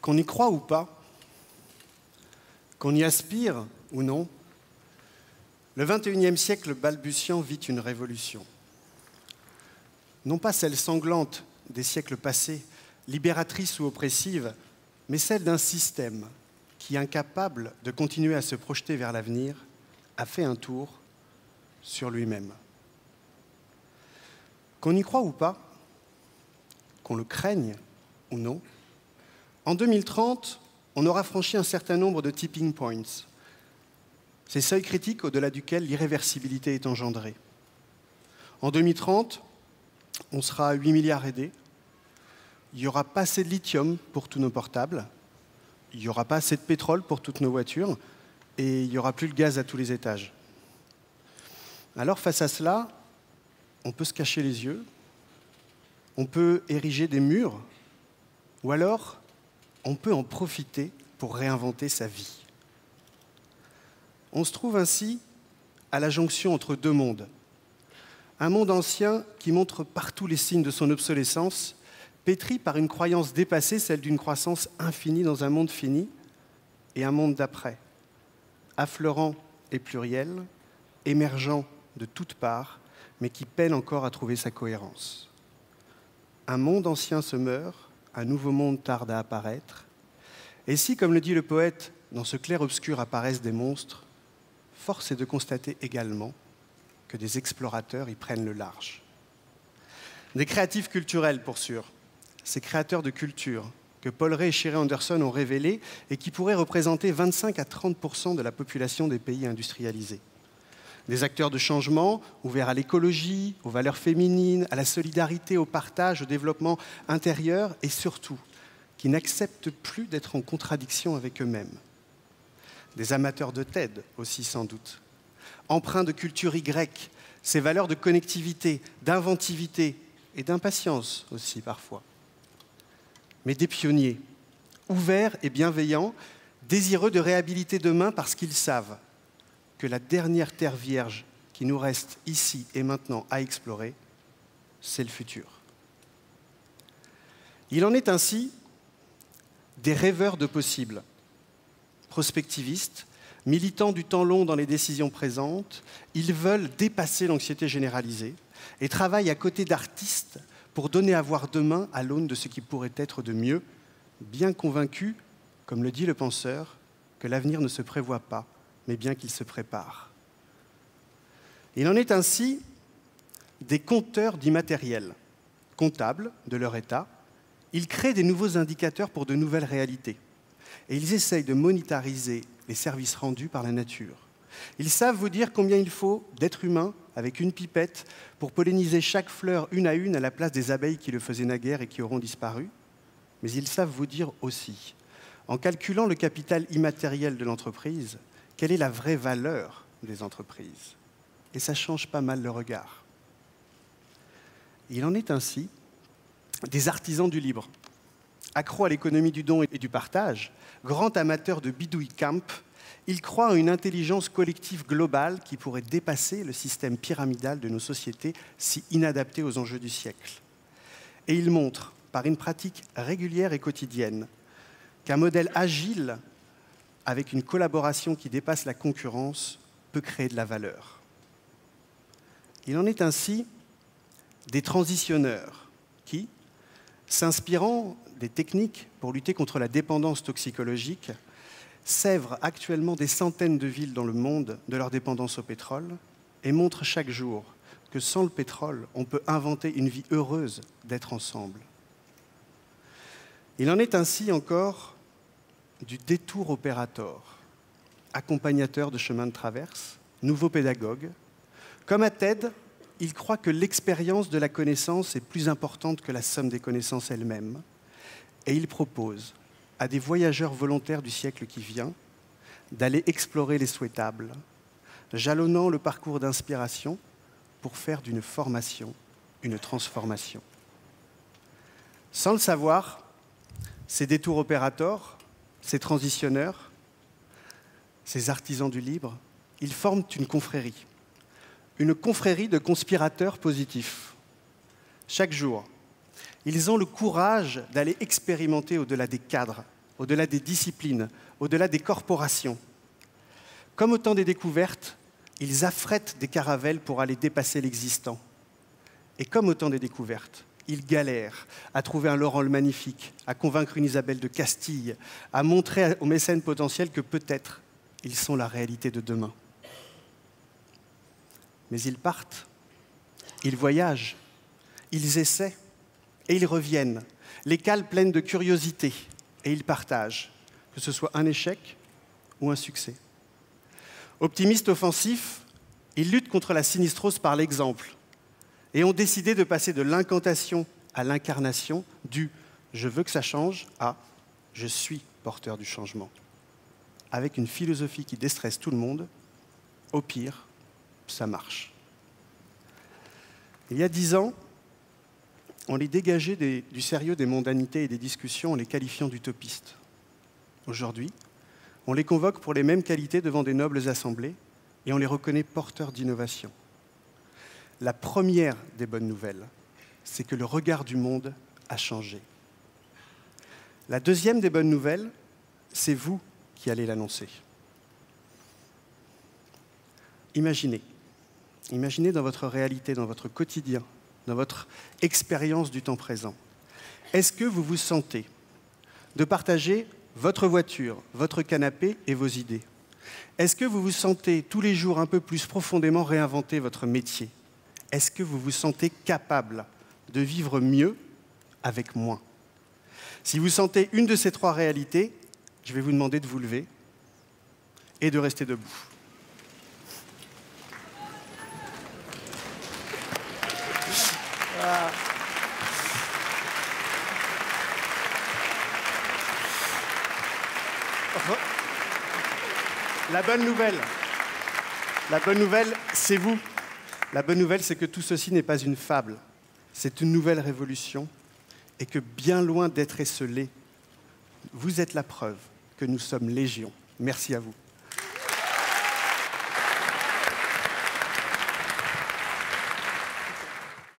Qu'on y croit ou pas, qu'on y aspire ou non, le XXIe siècle balbutiant vit une révolution. Non pas celle sanglante des siècles passés, libératrice ou oppressive, mais celle d'un système qui, incapable de continuer à se projeter vers l'avenir, a fait un tour sur lui-même. Qu'on y croit ou pas, qu'on le craigne ou non, en 2030, on aura franchi un certain nombre de tipping points, ces seuils critiques au-delà duquel l'irréversibilité est engendrée. En 2030, on sera à 8 milliards aidés, il n'y aura pas assez de lithium pour tous nos portables, il n'y aura pas assez de pétrole pour toutes nos voitures, et il n'y aura plus le gaz à tous les étages. Alors face à cela, on peut se cacher les yeux, on peut ériger des murs, ou alors on peut en profiter pour réinventer sa vie. On se trouve ainsi à la jonction entre deux mondes. Un monde ancien qui montre partout les signes de son obsolescence, pétri par une croyance dépassée, celle d'une croissance infinie dans un monde fini, et un monde d'après, affleurant et pluriel, émergeant de toutes parts, mais qui peine encore à trouver sa cohérence. Un monde ancien se meurt, un nouveau monde tarde à apparaître. Et si, comme le dit le poète, dans ce clair-obscur apparaissent des monstres, force est de constater également que des explorateurs y prennent le large. Des créatifs culturels, pour sûr. Ces créateurs de culture que Paul Ray et Shirley Anderson ont révélés et qui pourraient représenter 25 à 30% de la population des pays industrialisés. Des acteurs de changement ouverts à l'écologie, aux valeurs féminines, à la solidarité, au partage, au développement intérieur et surtout, qui n'acceptent plus d'être en contradiction avec eux-mêmes. Des amateurs de TED aussi sans doute, empreints de culture Y, ces valeurs de connectivité, d'inventivité et d'impatience aussi parfois. Mais des pionniers, ouverts et bienveillants, désireux de réhabiliter demain parce qu'ils savent que la dernière terre vierge qui nous reste ici et maintenant à explorer, c'est le futur. Il en est ainsi des rêveurs de possibles, prospectivistes, militants du temps long dans les décisions présentes, ils veulent dépasser l'anxiété généralisée et travaillent à côté d'artistes pour donner à voir demain à l'aune de ce qui pourrait être de mieux, bien convaincus, comme le dit le penseur, que l'avenir ne se prévoit pas, mais bien qu'il se prépare. Il en est ainsi des compteurs d'immatériel, comptables de leur état. Ils créent des nouveaux indicateurs pour de nouvelles réalités. Et ils essayent de monétariser les services rendus par la nature. Ils savent vous dire combien il faut d'êtres humains avec une pipette pour polliniser chaque fleur une à une à la place des abeilles qui le faisaient naguère et qui auront disparu. Mais ils savent vous dire aussi, en calculant le capital immatériel de l'entreprise, quelle est la vraie valeur des entreprises. Et ça change pas mal le regard. Il en est ainsi des artisans du libre, accros à l'économie du don et du partage, grands amateurs de bidouille camp, ils croient en une intelligence collective globale qui pourrait dépasser le système pyramidal de nos sociétés si inadapté aux enjeux du siècle. Et ils montrent, par une pratique régulière et quotidienne, qu'un modèle agile, avec une collaboration qui dépasse la concurrence, peut créer de la valeur. Il en est ainsi des transitionneurs qui, s'inspirant des techniques pour lutter contre la dépendance toxicologique, sèvrent actuellement des centaines de villes dans le monde de leur dépendance au pétrole et montrent chaque jour que sans le pétrole, on peut inventer une vie heureuse d'être ensemble. Il en est ainsi encore du détour opérateur, accompagnateur de chemins de traverse, nouveau pédagogue. Comme à TED, il croit que l'expérience de la connaissance est plus importante que la somme des connaissances elles-mêmes. Et il propose à des voyageurs volontaires du siècle qui vient d'aller explorer les souhaitables, jalonnant le parcours d'inspiration pour faire d'une formation une transformation. Sans le savoir, ces détours opérateurs, ces transitionneurs, ces artisans du libre, ils forment une confrérie, une confrérie de conspirateurs positifs. Chaque jour, ils ont le courage d'aller expérimenter au-delà des cadres, au-delà des disciplines, au-delà des corporations. Comme au temps des découvertes, ils affrètent des caravelles pour aller dépasser l'existant. Et comme au temps des découvertes, ils galèrent à trouver un Laurent le Magnifique, à convaincre une Isabelle de Castille, à montrer aux mécènes potentiels que peut-être ils sont la réalité de demain. Mais ils partent, ils voyagent, ils essaient et ils reviennent, les cales pleines de curiosité, et ils partagent, que ce soit un échec ou un succès. Optimistes offensifs, ils luttent contre la sinistrose par l'exemple et ont décidé de passer de l'incantation à l'incarnation du « je veux que ça change » à « je suis porteur du changement ». Avec une philosophie qui déstresse tout le monde, au pire, ça marche. Il y a 10 ans, on les dégageait du sérieux des mondanités et des discussions en les qualifiant d'utopistes. Aujourd'hui, on les convoque pour les mêmes qualités devant des nobles assemblées et on les reconnaît porteurs d'innovation. La première des bonnes nouvelles, c'est que le regard du monde a changé. La deuxième des bonnes nouvelles, c'est vous qui allez l'annoncer. Imaginez dans votre réalité, dans votre quotidien, dans votre expérience du temps présent. Est-ce que vous vous sentez de partager votre voiture, votre canapé et vos idées? Est-ce que vous vous sentez tous les jours un peu plus profondément réinventer votre métier? Est-ce que vous vous sentez capable de vivre mieux avec moins? Si vous sentez une de ces 3 réalités, je vais vous demander de vous lever et de rester debout. Ah. La bonne nouvelle, c'est vous. La bonne nouvelle, c'est que tout ceci n'est pas une fable. C'est une nouvelle révolution et que bien loin d'être esseulé, vous êtes la preuve que nous sommes légion. Merci à vous.